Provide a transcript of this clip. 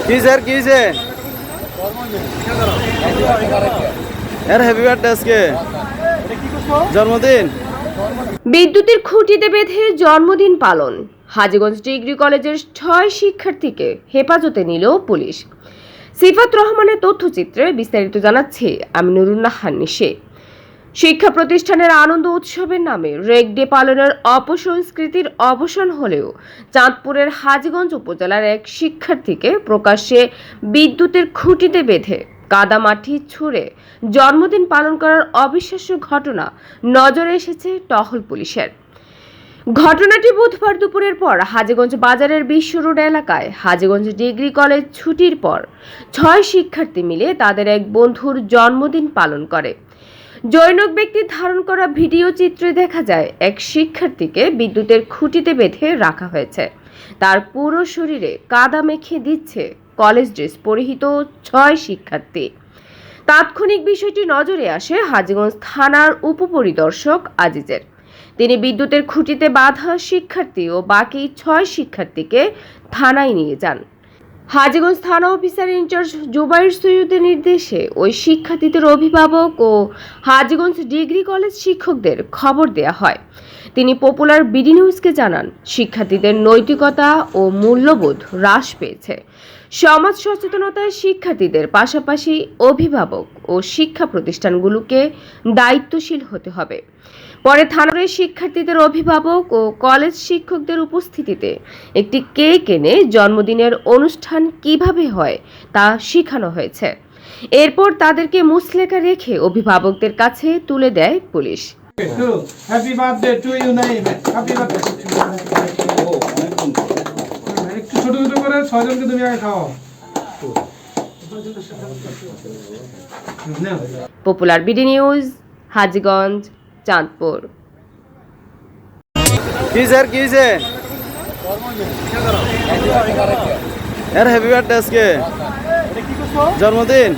কি স্যার কি হয়েছে? এর হ্যাপি বার্থডে আজকে জন্মদিন। বিদ্যুতের খুঁটিতে বেঁধে জন্মদিন পালন। হাজীগঞ্জ ডিগ্রি কলেজের 6 শিক্ষার্থীকে হেফাজতে নিল পুলিশ। সিফাত রহমানের তথ্যচিত্রে বিস্তারিত জানাচ্ছে আমি নুরুন্নাহার নিশে। শিক্ষা প্রতিষ্ঠানের আনন্দ উৎসবের নামে রেক ডে পালনের অপসংস্কৃতির অবসান হলেও চাঁদপুরের হাজীগঞ্জ উপজেলার এক শিক্ষার্থীকে প্রকাশ্যে বিদ্যুতের খুঁটিতে বেঁধে কাদামাটি ছুঁড়ে জন্মদিন পালন করার অবিশ্বাস্য ঘটনা নজরে এসেছে টহল পুলিশের। ঘটনাটি বুধবার দুপুরের পর হাজীগঞ্জ বাজারের বিশ্ব রোড এলাকায় হাজীগঞ্জ ডিগ্রি কলেজ ছুটির পর 6 শিক্ষার্থী মিলে তাদের এক বন্ধুর জন্মদিন পালন করে। জৈনক ব্যক্তি ধারণ করা ভিডিও চিত্রে দেখা যায় এক শিক্ষার্থীকে বিদ্যুতের খুঁটিতে বেঁধে রাখা হয়েছে। তার পুরো শরীরে কাদা মেখে দিচ্ছে কলেজ ড্রেস পরিহিত 6 শিক্ষার্থী। তাৎক্ষণিক বিষয়টি নজরে আসে হাজীগঞ্জ থানার উপপরিদর্শক আজিজের। তিনি বিদ্যুতের খুঁটিতে বাঁধা শিক্ষার্থী ও বাকি 6 শিক্ষার্থীকে থানায় নিয়ে যান। হাজীগঞ্জ থানা অফিসার ইনচার্জ জুবাইর সৈয়দের নির্দেশে ওই শিক্ষার্থীদের অভিভাবক ও হাজীগঞ্জ ডিগ্রি কলেজ শিক্ষকদের খবর দেয়া হয়। তিনি পপুলার বিডি নিউজকে জানান, শিক্ষার্থীদের নৈতিকতা ও মূল্যবোধ হ্রাস পেয়েছে। সমাজ সচেতনতায় শিক্ষার্থীদের পাশাপাশি অভিভাবক ও শিক্ষা প্রতিষ্ঠানগুলোকে দায়িত্বশীল হতে হবে। পরে থানার শিক্ষার্থীদের অভিভাবক ও কলেজ শিক্ষকদের উপস্থিতিতে একটি কেক এনে জন্মদিনের অনুষ্ঠান কিভাবে হয় তা শেখানো হয়েছে। এরপর তাদেরকে মুচলেকা রেখে অভিভাবকদের কাছে তুলে দেয় পুলিশ। Happy birthday to you Naim. Happy birthday. একটু ছোট ছোট করে 6 জনকে তুমি আগে খাও। Popular BD news, Hajiganj, Chandpur. কি স্যার কি হয়েছে? এর হ্যাপি বার্থডে আজকে জন্মদিন।